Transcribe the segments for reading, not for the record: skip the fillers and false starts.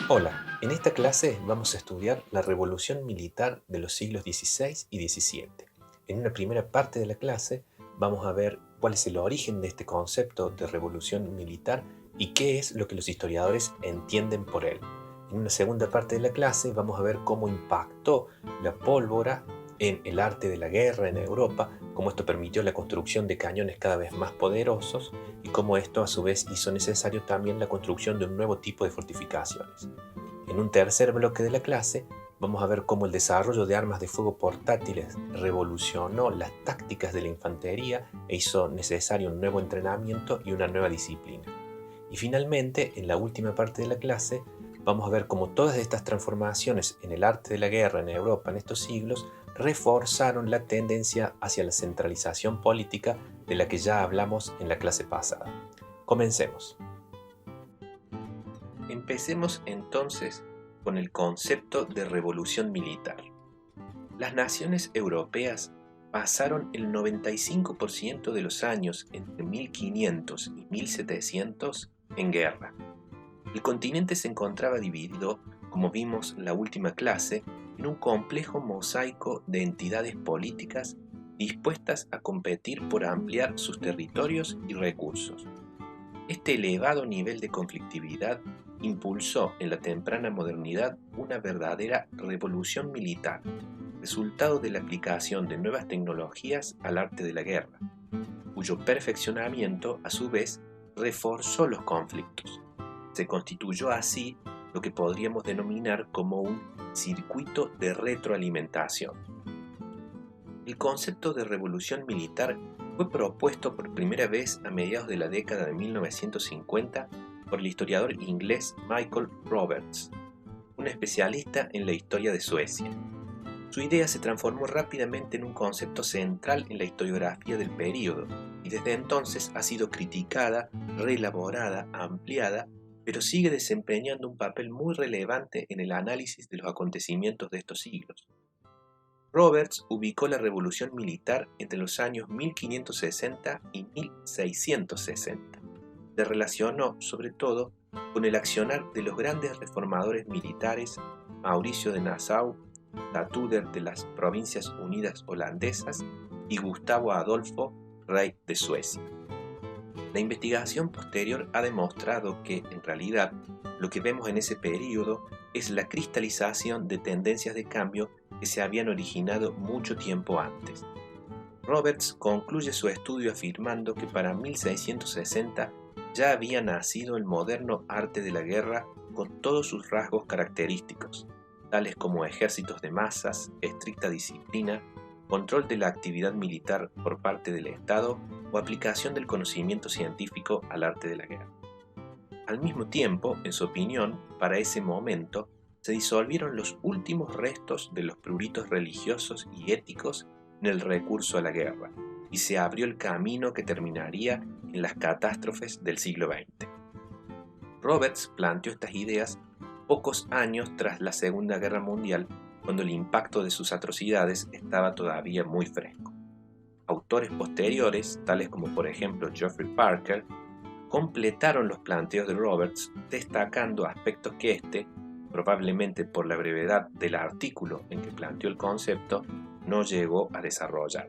Hola, en esta clase vamos a estudiar la revolución militar de los siglos XVI y XVII. En una primera parte de la clase vamos a ver cuál es el origen de este concepto de revolución militar y qué es lo que los historiadores entienden por él. En una segunda parte de la clase vamos a ver cómo impactó la pólvora en el arte de la guerra en Europa, cómo esto permitió la construcción de cañones cada vez más poderosos y cómo esto a su vez hizo necesario también la construcción de un nuevo tipo de fortificaciones. En un tercer bloque de la clase vamos a ver cómo el desarrollo de armas de fuego portátiles revolucionó las tácticas de la infantería e hizo necesario un nuevo entrenamiento y una nueva disciplina. Y finalmente, en la última parte de la clase, vamos a ver cómo todas estas transformaciones en el arte de la guerra en Europa en estos siglos reforzaron la tendencia hacia la centralización política de la que ya hablamos en la clase pasada. Comencemos. Empecemos entonces con el concepto de revolución militar. Las naciones europeas pasaron el 95% de los años entre 1500 y 1700 en guerra. El continente se encontraba dividido, como vimos en la última clase, en un complejo mosaico de entidades políticas dispuestas a competir por ampliar sus territorios y recursos. Este elevado nivel de conflictividad impulsó en la temprana modernidad una verdadera revolución militar, resultado de la aplicación de nuevas tecnologías al arte de la guerra, cuyo perfeccionamiento a su vez reforzó los conflictos. Se constituyó así lo que podríamos denominar como un circuito de retroalimentación. El concepto de revolución militar fue propuesto por primera vez a mediados de la década de 1950 por el historiador inglés Michael Roberts, un especialista en la historia de Suecia. Su idea se transformó rápidamente en un concepto central en la historiografía del período y desde entonces ha sido criticada, reelaborada, ampliada, pero sigue desempeñando un papel muy relevante en el análisis de los acontecimientos de estos siglos. Roberts ubicó la revolución militar entre los años 1560 y 1660. Se relacionó, sobre todo, con el accionar de los grandes reformadores militares Mauricio de Nassau, Latuder de las Provincias Unidas Holandesas y Gustavo Adolfo, rey de Suecia. La investigación posterior ha demostrado que, en realidad, lo que vemos en ese período es la cristalización de tendencias de cambio que se habían originado mucho tiempo antes. Roberts concluye su estudio afirmando que para 1660 ya había nacido el moderno arte de la guerra con todos sus rasgos característicos, tales como ejércitos de masas, estricta disciplina, control de la actividad militar por parte del Estado o aplicación del conocimiento científico al arte de la guerra. Al mismo tiempo, en su opinión, para ese momento, se disolvieron los últimos restos de los pruritos religiosos y éticos en el recurso a la guerra, y se abrió el camino que terminaría en las catástrofes del siglo XX. Roberts planteó estas ideas pocos años tras la Segunda Guerra Mundial, cuando el impacto de sus atrocidades estaba todavía muy fresco. Autores posteriores, tales como por ejemplo Geoffrey Parker, completaron los planteos de Roberts, destacando aspectos que éste, probablemente por la brevedad del artículo en que planteó el concepto, no llegó a desarrollar.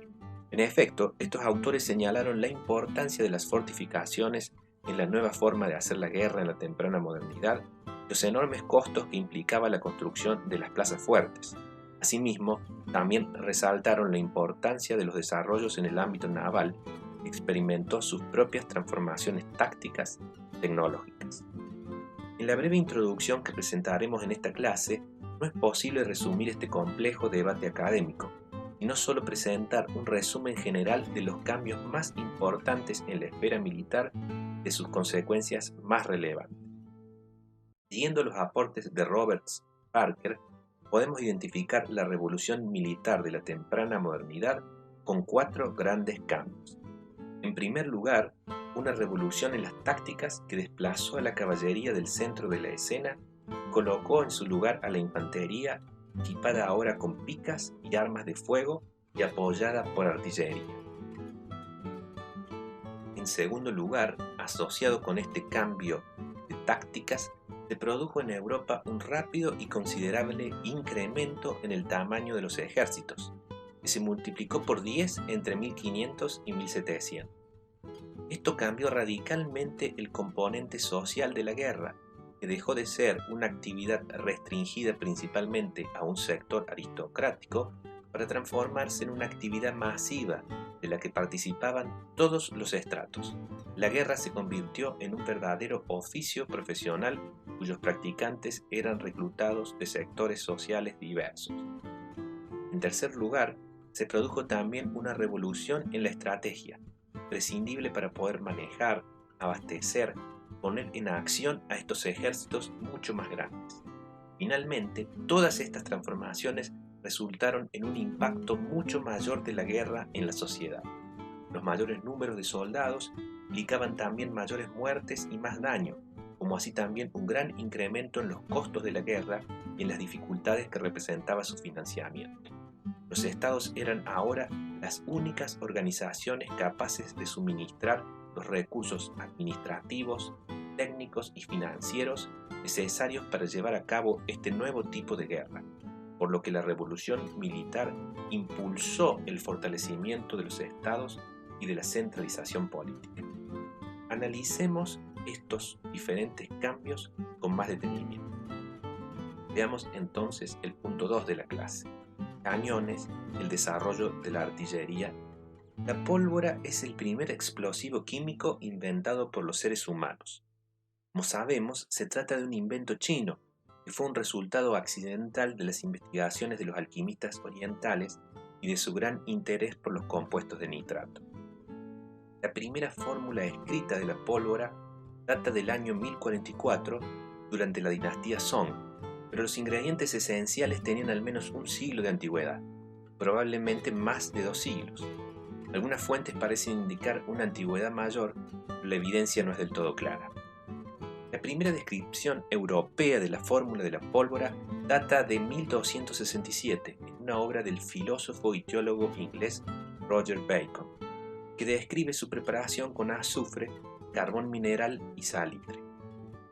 En efecto, estos autores señalaron la importancia de las fortificaciones en la nueva forma de hacer la guerra en la temprana modernidad, los enormes costos que implicaba la construcción de las plazas fuertes. Asimismo, también resaltaron la importancia de los desarrollos en el ámbito naval, que experimentó sus propias transformaciones tácticas y tecnológicas. En la breve introducción que presentaremos en esta clase, no es posible resumir este complejo debate académico, y no solo presentar un resumen general de los cambios más importantes en la esfera militar y de sus consecuencias más relevantes. Siguiendo los aportes de Roberts y Parker, podemos identificar la revolución militar de la temprana modernidad con 4 grandes cambios. En primer lugar, una revolución en las tácticas que desplazó a la caballería del centro de la escena y colocó en su lugar a la infantería, equipada ahora con picas y armas de fuego y apoyada por artillería. En segundo lugar, asociado con este cambio de tácticas, se produjo en Europa un rápido y considerable incremento en el tamaño de los ejércitos, que se multiplicó por 10 entre 1500 y 1700. Esto cambió radicalmente el componente social de la guerra, que dejó de ser una actividad restringida principalmente a un sector aristocrático para transformarse en una actividad masiva de la que participaban todos los estratos. La guerra se convirtió en un verdadero oficio profesional cuyos practicantes eran reclutados de sectores sociales diversos. En tercer lugar, se produjo también una revolución en la estrategia, prescindible para poder manejar, abastecer, poner en acción a estos ejércitos mucho más grandes. Finalmente, todas estas transformaciones resultaron en un impacto mucho mayor de la guerra en la sociedad. Los mayores números de soldados implicaban también mayores muertes y más daño, como así también un gran incremento en los costos de la guerra y en las dificultades que representaba su financiamiento. Los estados eran ahora las únicas organizaciones capaces de suministrar los recursos administrativos, técnicos y financieros necesarios para llevar a cabo este nuevo tipo de guerra, por lo que la revolución militar impulsó el fortalecimiento de los estados y de la centralización política. Analicemos estos diferentes cambios con más detenimiento. Veamos entonces el punto 2 de la clase. Cañones, el desarrollo de la artillería. La pólvora es el primer explosivo químico inventado por los seres humanos. Como sabemos, se trata de un invento chino, que fue un resultado accidental de las investigaciones de los alquimistas orientales y de su gran interés por los compuestos de nitrato. La primera fórmula escrita de la pólvora data del año 1044, durante la dinastía Song, pero los ingredientes esenciales tenían al menos un siglo de antigüedad, probablemente más de 2 siglos. Algunas fuentes parecen indicar una antigüedad mayor, pero la evidencia no es del todo clara. La primera descripción europea de la fórmula de la pólvora data de 1267, en una obra del filósofo y teólogo inglés Roger Bacon, que describe su preparación con azufre, carbón mineral y salitre.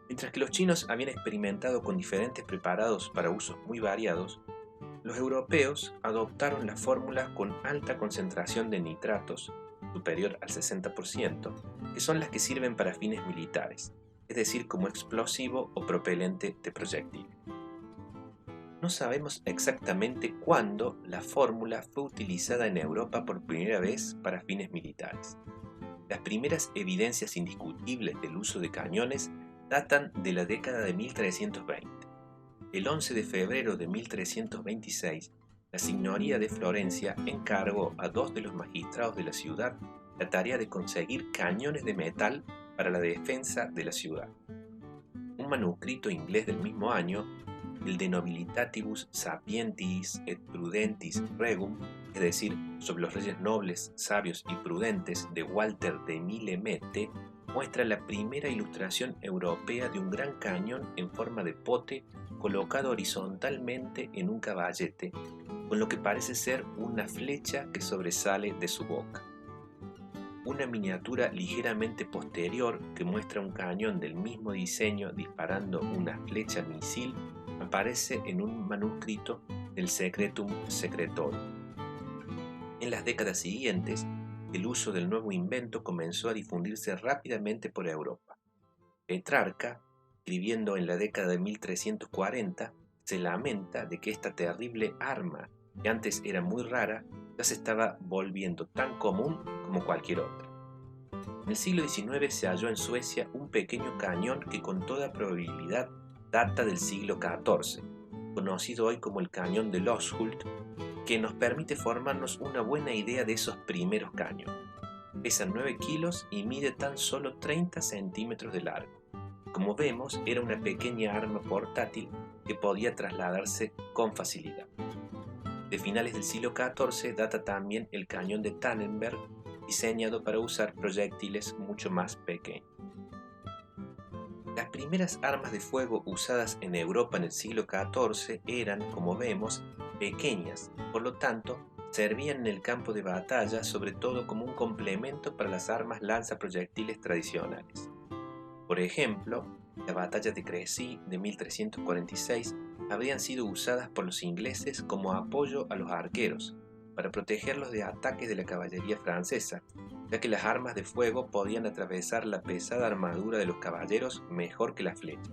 Mientras que los chinos habían experimentado con diferentes preparados para usos muy variados, los europeos adoptaron la fórmula con alta concentración de nitratos, superior al 60%, que son las que sirven para fines militares, es decir, como explosivo o propelente de proyectil. No sabemos exactamente cuándo la fórmula fue utilizada en Europa por primera vez para fines militares. Las primeras evidencias indiscutibles del uso de cañones datan de la década de 1320. El 11 de febrero de 1326, la Signoría de Florencia encargó a 2 de los magistrados de la ciudad la tarea de conseguir cañones de metal para la defensa de la ciudad. Un manuscrito inglés del mismo año, el De Nobilitatibus Sapientiis et Prudentis Regum, es decir, sobre los reyes nobles, sabios y prudentes, de Walter de Mille-Mette, muestra la primera ilustración europea de un gran cañón en forma de pote colocado horizontalmente en un caballete, con lo que parece ser una flecha que sobresale de su boca. Una miniatura ligeramente posterior que muestra un cañón del mismo diseño disparando una flecha misil aparece en un manuscrito del Secretum Secretorum. En las décadas siguientes, el uso del nuevo invento comenzó a difundirse rápidamente por Europa. Petrarca, escribiendo en la década de 1340, se lamenta de que esta terrible arma, que antes era muy rara, ya se estaba volviendo tan común como cualquier otra. En el siglo XIX se halló en Suecia un pequeño cañón que con toda probabilidad data del siglo XIV, conocido hoy como el cañón de Loshult, que nos permite formarnos una buena idea de esos primeros cañones. Pesa 9 kilos y mide tan solo 30 centímetros de largo. Como vemos, era una pequeña arma portátil que podía trasladarse con facilidad. De finales del siglo XIV data también el cañón de Tannenberg, diseñado para usar proyectiles mucho más pequeños. Las primeras armas de fuego usadas en Europa en el siglo XIV eran, como vemos, pequeñas, por lo tanto, servían en el campo de batalla sobre todo como un complemento para las armas lanzaproyectiles tradicionales. Por ejemplo, La batalla de Crécy de 1346 habrían sido usadas por los ingleses como apoyo a los arqueros, para protegerlos de ataques de la caballería francesa, ya que las armas de fuego podían atravesar la pesada armadura de los caballeros mejor que las flechas.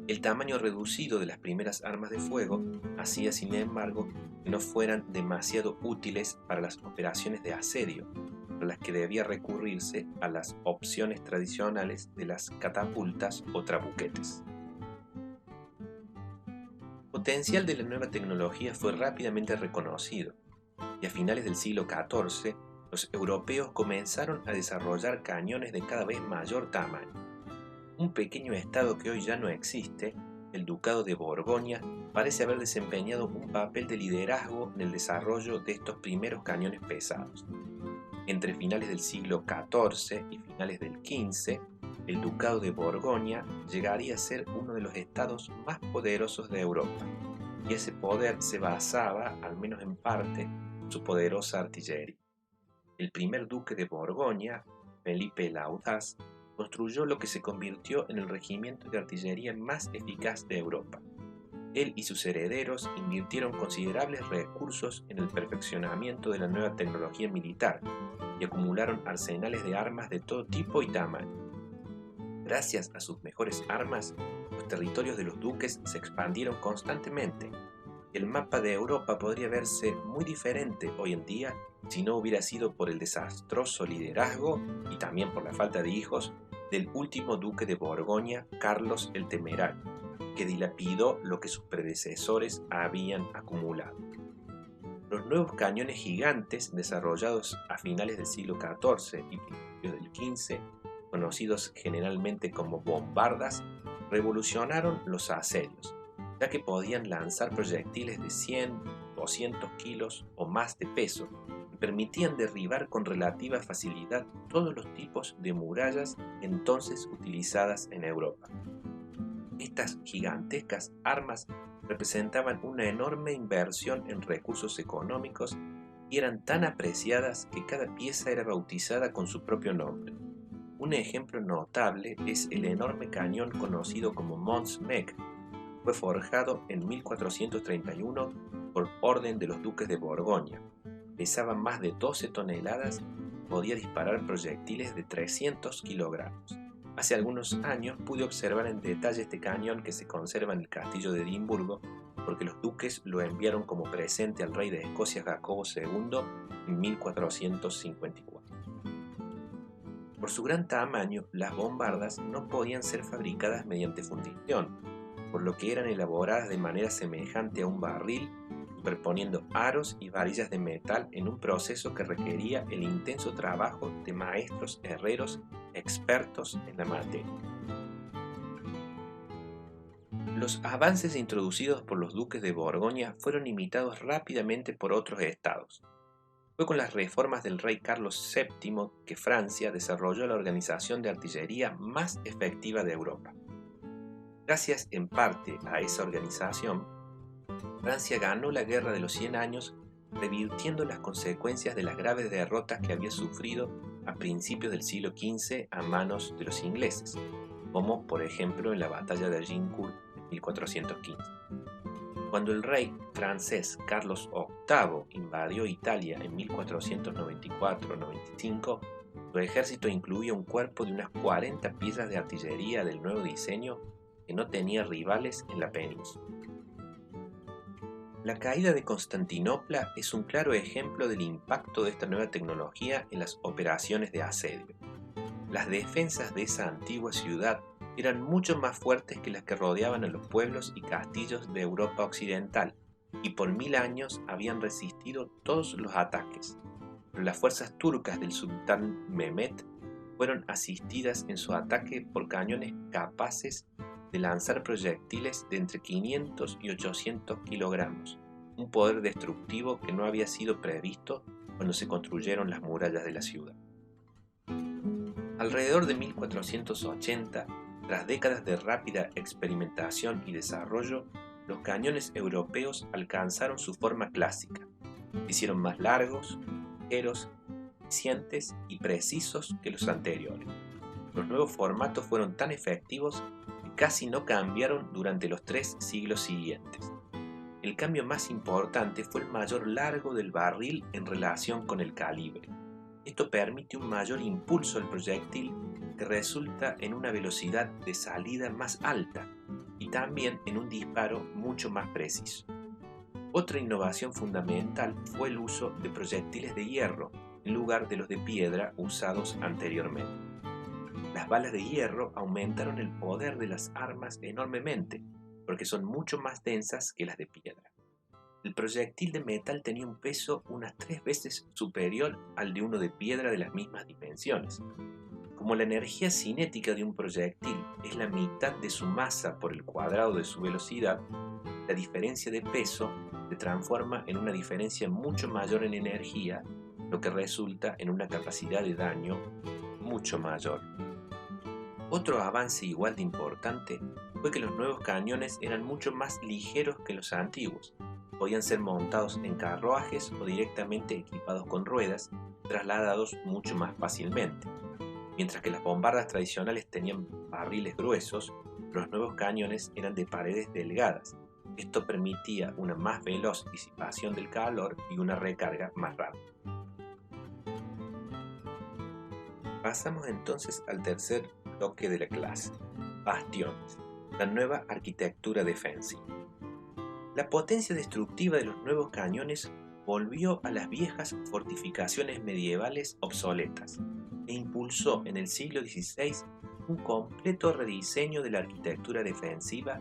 El tamaño reducido de las primeras armas de fuego hacía, sin embargo, que no fueran demasiado útiles para las operaciones de asedio, para las que debía recurrirse a las opciones tradicionales de las catapultas o trabuquetes. El potencial de la nueva tecnología fue rápidamente reconocido, y a finales del siglo XIV, los europeos comenzaron a desarrollar cañones de cada vez mayor tamaño. Un pequeño estado que hoy ya no existe, el Ducado de Borgoña, parece haber desempeñado un papel de liderazgo en el desarrollo de estos primeros cañones pesados. Entre finales del siglo XIV y finales del XV, el Ducado de Borgoña llegaría a ser uno de los estados más poderosos de Europa, y ese poder se basaba, al menos en parte, en su poderosa artillería. El primer duque de Borgoña, Felipe el Audaz, construyó lo que se convirtió en el regimiento de artillería más eficaz de Europa. Él y sus herederos invirtieron considerables recursos en el perfeccionamiento de la nueva tecnología militar y acumularon arsenales de armas de todo tipo y tamaño. Gracias a sus mejores armas, los territorios de los duques se expandieron constantemente. El mapa de Europa podría verse muy diferente hoy en día si no hubiera sido por el desastroso liderazgo y también por la falta de hijos del último duque de Borgoña, Carlos el Temerario, que dilapidó lo que sus predecesores habían acumulado. Los nuevos cañones gigantes desarrollados a finales del siglo XIV y principios del XV, conocidos generalmente como bombardas, revolucionaron los asedios, ya que podían lanzar proyectiles de 100, 200 kilos o más de peso y permitían derribar con relativa facilidad todos los tipos de murallas entonces utilizadas en Europa. Estas gigantescas armas representaban una enorme inversión en recursos económicos y eran tan apreciadas que cada pieza era bautizada con su propio nombre. Un ejemplo notable es el enorme cañón conocido como Mons Meg. Fue forjado en 1431 por orden de los duques de Borgoña. Pesaba más de 12 toneladas y podía disparar proyectiles de 300 kilogramos. Hace algunos años pude observar en detalle este cañón que se conserva en el castillo de Edimburgo, porque los duques lo enviaron como presente al rey de Escocia Jacobo II en 1454. Por su gran tamaño, las bombardas no podían ser fabricadas mediante fundición, por lo que eran elaboradas de manera semejante a un barril, superponiendo aros y varillas de metal en un proceso que requería el intenso trabajo de maestros herreros expertos en la materia. Los avances introducidos por los duques de Borgoña fueron imitados rápidamente por otros estados. Fue con las reformas del rey Carlos VII que Francia desarrolló la organización de artillería más efectiva de Europa. Gracias en parte a esa organización, Francia ganó la Guerra de los 100 años, revirtiendo las consecuencias de las graves derrotas que había sufrido a principios del siglo XV a manos de los ingleses, como por ejemplo en la batalla de Agincourt en 1415. Cuando el rey francés Carlos VIII invadió Italia en 1494-95, su ejército incluía un cuerpo de unas 40 piezas de artillería del nuevo diseño que no tenía rivales en la península. La caída de Constantinopla es un claro ejemplo del impacto de esta nueva tecnología en las operaciones de asedio. Las defensas de esa antigua ciudad eran mucho más fuertes que las que rodeaban a los pueblos y castillos de Europa occidental, y por 1000 años habían resistido todos los ataques. Pero las fuerzas turcas del sultán Mehmet fueron asistidas en su ataque por cañones capaces de lanzar proyectiles de entre 500 y 800 kilogramos, un poder destructivo que no había sido previsto cuando se construyeron las murallas de la ciudad. Alrededor de 1480, tras décadas de rápida experimentación y desarrollo, los cañones europeos alcanzaron su forma clásica. Se hicieron más largos, ligeros, eficientes y precisos que los anteriores. Los nuevos formatos fueron tan efectivos que casi no cambiaron durante los 3 siglos siguientes. El cambio más importante fue el mayor largo del barril en relación con el calibre. Esto permite un mayor impulso al proyectil que resulta en una velocidad de salida más alta y también en un disparo mucho más preciso. Otra innovación fundamental fue el uso de proyectiles de hierro en lugar de los de piedra usados anteriormente. Las balas de hierro aumentaron el poder de las armas enormemente porque son mucho más densas que las de piedra. El proyectil de metal tenía un peso unas 3 veces superior al de uno de piedra de las mismas dimensiones. Como la energía cinética de un proyectil es la mitad de su masa por el cuadrado de su velocidad, la diferencia de peso se transforma en una diferencia mucho mayor en energía, lo que resulta en una capacidad de daño mucho mayor. Otro avance igual de importante fue que los nuevos cañones eran mucho más ligeros que los antiguos. Podían ser montados en carruajes o directamente equipados con ruedas, trasladados mucho más fácilmente. Mientras que las bombardas tradicionales tenían barriles gruesos, los nuevos cañones eran de paredes delgadas. Esto permitía una más veloz disipación del calor y una recarga más rápida. Pasamos entonces al tercer bloque de la clase: bastiones, la nueva arquitectura defensiva. La potencia destructiva de los nuevos cañones volvió a las viejas fortificaciones medievales obsoletas e impulsó en el siglo XVI un completo rediseño de la arquitectura defensiva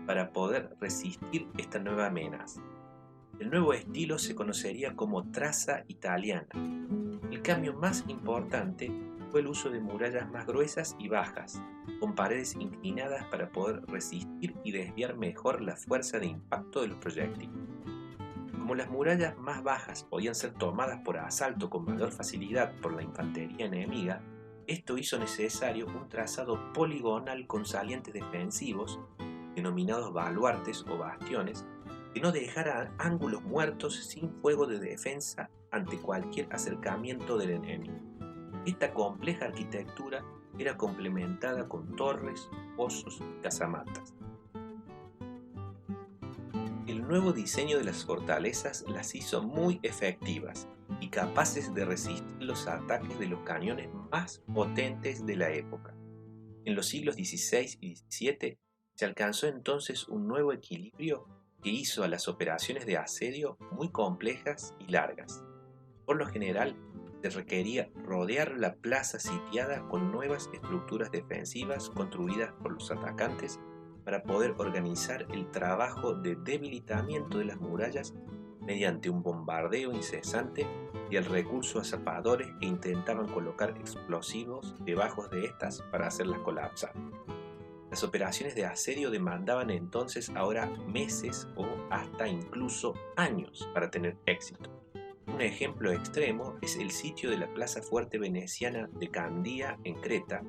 para poder resistir esta nueva amenaza. El nuevo estilo se conocería como traza italiana. El cambio más importante fue el uso de murallas más gruesas y bajas, con paredes inclinadas para poder resistir y desviar mejor la fuerza de impacto de los proyectiles. Como las murallas más bajas podían ser tomadas por asalto con mayor facilidad por la infantería enemiga, esto hizo necesario un trazado poligonal con salientes defensivos, denominados baluartes o bastiones, que no dejaran ángulos muertos sin fuego de defensa ante cualquier acercamiento del enemigo. Esta compleja arquitectura era complementada con torres, pozos y casamatas. El nuevo diseño de las fortalezas las hizo muy efectivas y capaces de resistir los ataques de los cañones más potentes de la época. En los siglos XVI y XVII se alcanzó entonces un nuevo equilibrio que hizo a las operaciones de asedio muy complejas y largas. Por lo general, se requería rodear la plaza sitiada con nuevas estructuras defensivas construidas por los atacantes para poder organizar el trabajo de debilitamiento de las murallas mediante un bombardeo incesante y el recurso a zapadores que intentaban colocar explosivos debajo de estas para hacerlas colapsar. Las operaciones de asedio demandaban entonces ahora meses o hasta incluso años para tener éxito. Un ejemplo extremo es el sitio de la plaza fuerte veneciana de Candía en Creta,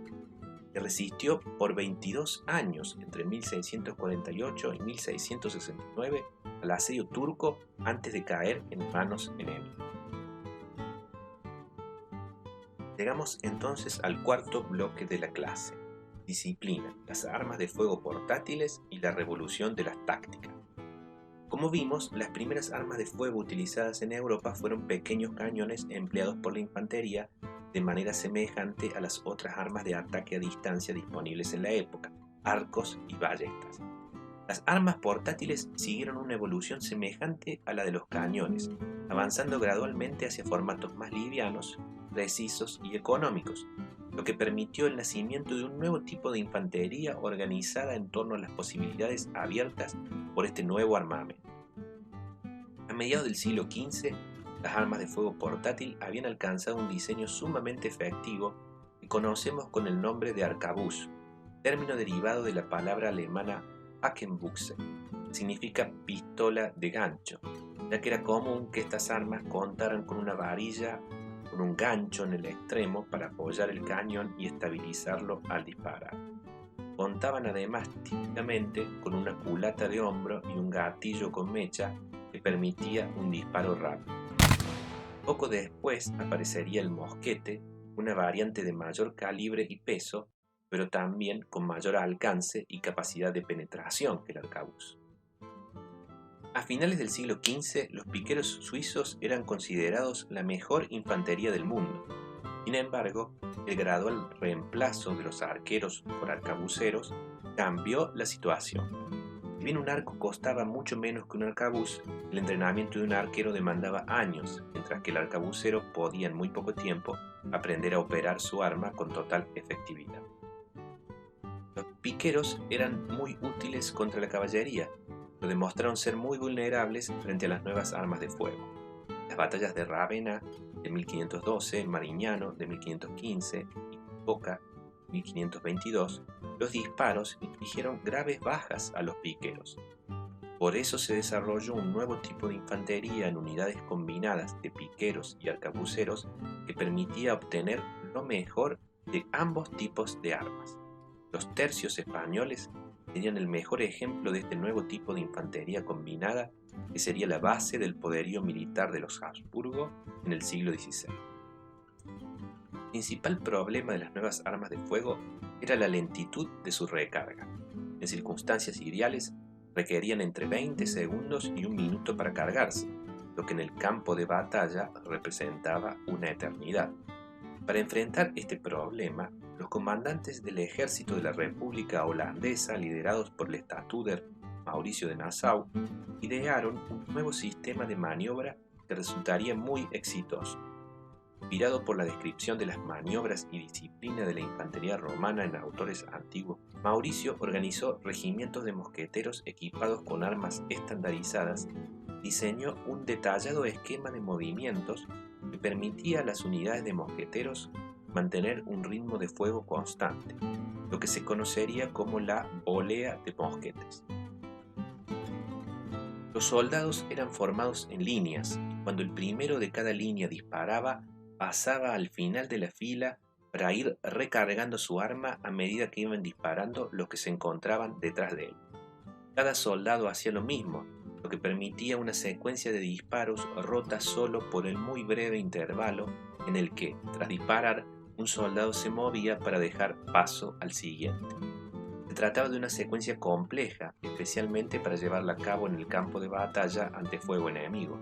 que resistió por 22 años entre 1648 y 1669 al asedio turco antes de caer en manos enemigas. Llegamos entonces al cuarto bloque de la clase: disciplina, las armas de fuego portátiles y la revolución de las tácticas. Como vimos, las primeras armas de fuego utilizadas en Europa fueron pequeños cañones empleados por la infantería de manera semejante a las otras armas de ataque a distancia disponibles en la época, arcos y ballestas. Las armas portátiles siguieron una evolución semejante a la de los cañones, avanzando gradualmente hacia formatos más livianos, precisos y económicos, lo que permitió el nacimiento de un nuevo tipo de infantería organizada en torno a las posibilidades abiertas por este nuevo armamento. A mediados del siglo XV, las armas de fuego portátil habían alcanzado un diseño sumamente efectivo que conocemos con el nombre de arcabuz, término derivado de la palabra alemana Hakenbuchse, que significa pistola de gancho, ya que era común que estas armas contaran con una varilla con un gancho en el extremo para apoyar el cañón y estabilizarlo al disparar. Contaban además típicamente con una culata de hombro y un gatillo con mecha que permitía un disparo rápido. Poco después aparecería el mosquete, una variante de mayor calibre y peso, pero también con mayor alcance y capacidad de penetración que el arcabuz. A finales del siglo XV, los piqueros suizos eran considerados la mejor infantería del mundo. Sin embargo, el gradual reemplazo de los arqueros por arcabuceros cambió la situación. Si bien un arco costaba mucho menos que un arcabuz, el entrenamiento de un arquero demandaba años, mientras que el arcabucero podía en muy poco tiempo aprender a operar su arma con total efectividad. Los piqueros eran muy útiles contra la caballería, pero demostraron ser muy vulnerables frente a las nuevas armas de fuego. Las batallas de Ravenna de 1512, Marignano de 1515 y Boca de 1522, los disparos infligieron graves bajas a los piqueros. Por eso se desarrolló un nuevo tipo de infantería en unidades combinadas de piqueros y arcabuceros que permitía obtener lo mejor de ambos tipos de armas. Los tercios españoles serían el mejor ejemplo de este nuevo tipo de infantería combinada que sería la base del poderío militar de los Habsburgo en el siglo XVI. El principal problema de las nuevas armas de fuego era la lentitud de su recarga. En circunstancias ideales requerían entre 20 segundos y un minuto para cargarse, lo que en el campo de batalla representaba una eternidad. Para enfrentar este problema, los comandantes del ejército de la República Holandesa, liderados por el estatúder Mauricio de Nassau, idearon un nuevo sistema de maniobra que resultaría muy exitoso. Inspirado por la descripción de las maniobras y disciplina de la infantería romana en autores antiguos, Mauricio organizó regimientos de mosqueteros equipados con armas estandarizadas, diseñó un detallado esquema de movimientos que permitía a las unidades de mosqueteros mantener un ritmo de fuego constante, lo que se conocería como la volea de mosquetes. Los soldados eran formados en líneas y cuando el primero de cada línea disparaba, pasaba al final de la fila para ir recargando su arma a medida que iban disparando los que se encontraban detrás de él. Cada soldado hacía lo mismo, lo que permitía una secuencia de disparos rota solo por el muy breve intervalo en el que, tras disparar, un soldado se movía para dejar paso al siguiente. Se trataba de una secuencia compleja, especialmente para llevarla a cabo en el campo de batalla ante fuego enemigo.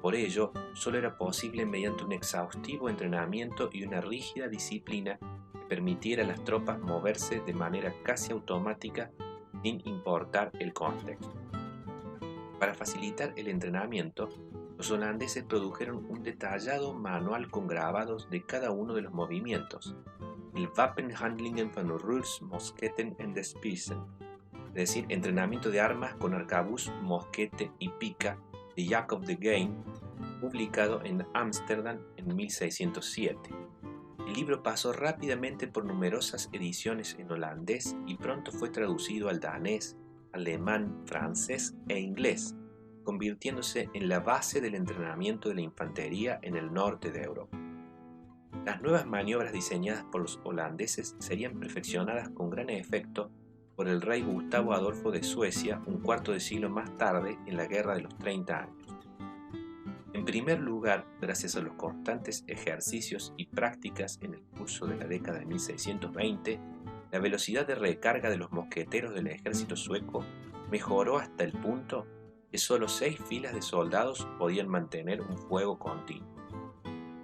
Por ello, solo era posible mediante un exhaustivo entrenamiento y una rígida disciplina que permitiera a las tropas moverse de manera casi automática sin importar el contexto. Para facilitar el entrenamiento, los holandeses produjeron un detallado manual con grabados de cada uno de los movimientos, el Wapenhandlingen van Ruhrs, Mosketten en Despissen, es decir, entrenamiento de armas con arcabuz, mosquete y pica de Jacob de Gheyn, publicado en Ámsterdam en 1607. El libro pasó rápidamente por numerosas ediciones en holandés y pronto fue traducido al danés, alemán, francés e inglés, convirtiéndose en la base del entrenamiento de la infantería en el norte de Europa. Las nuevas maniobras diseñadas por los holandeses serían perfeccionadas con gran efecto por el rey Gustavo Adolfo de Suecia un cuarto de siglo más tarde en la Guerra de los 30 años. En primer lugar, gracias a los constantes ejercicios y prácticas en el curso de la década de 1620, la velocidad de recarga de los mosqueteros del ejército sueco mejoró hasta el punto que solo 6 filas de soldados podían mantener un fuego continuo.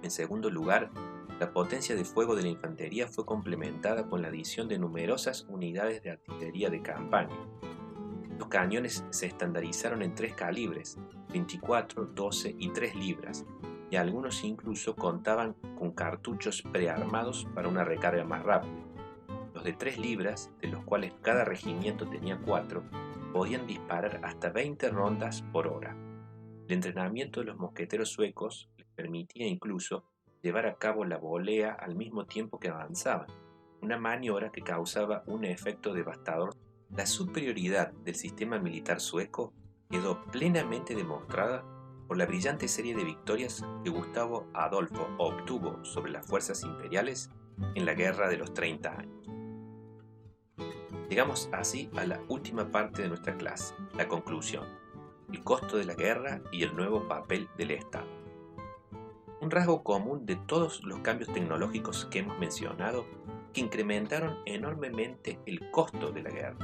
En segundo lugar, la potencia de fuego de la infantería fue complementada con la adición de numerosas unidades de artillería de campaña. Los cañones se estandarizaron en 3 calibres, 24, 12 y 3 libras, y algunos incluso contaban con cartuchos prearmados para una recarga más rápida. Los de 3 libras, de los cuales cada regimiento tenía 4, podían disparar hasta 20 rondas por hora. El entrenamiento de los mosqueteros suecos les permitía incluso llevar a cabo la volea al mismo tiempo que avanzaban, una maniobra que causaba un efecto devastador. La superioridad del sistema militar sueco quedó plenamente demostrada por la brillante serie de victorias que Gustavo Adolfo obtuvo sobre las fuerzas imperiales en la Guerra de los 30 años. Llegamos así a la última parte de nuestra clase, la conclusión, el costo de la guerra y el nuevo papel del Estado. Un rasgo común de todos los cambios tecnológicos que hemos mencionado que incrementaron enormemente el costo de la guerra.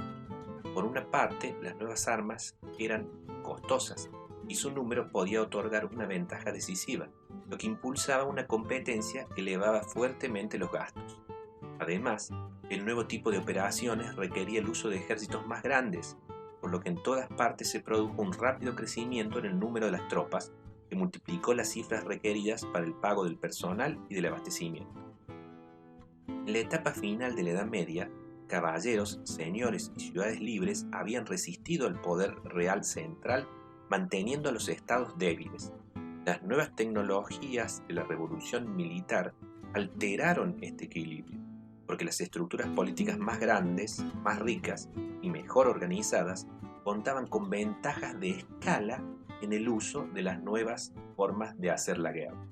Por una parte, las nuevas armas eran costosas y su número podía otorgar una ventaja decisiva, lo que impulsaba una competencia que elevaba fuertemente los gastos. Además, el nuevo tipo de operaciones requería el uso de ejércitos más grandes, por lo que en todas partes se produjo un rápido crecimiento en el número de las tropas, que multiplicó las cifras requeridas para el pago del personal y del abastecimiento. En la etapa final de la Edad Media, caballeros, señores y ciudades libres habían resistido al poder real central, manteniendo a los estados débiles. Las nuevas tecnologías de la revolución militar alteraron este equilibrio, porque las estructuras políticas más grandes, más ricas y mejor organizadas contaban con ventajas de escala en el uso de las nuevas formas de hacer la guerra.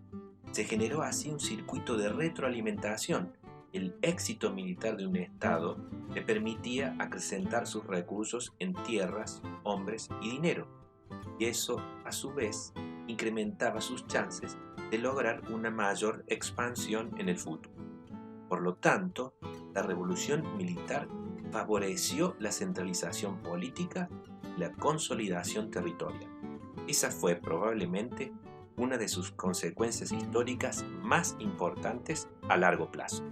Se generó así un circuito de retroalimentación. El éxito militar de un Estado le permitía acrecentar sus recursos en tierras, hombres y dinero, y eso, a su vez, incrementaba sus chances de lograr una mayor expansión en el futuro. Por lo tanto, la revolución militar favoreció la centralización política y la consolidación territorial. Esa fue probablemente una de sus consecuencias históricas más importantes a largo plazo.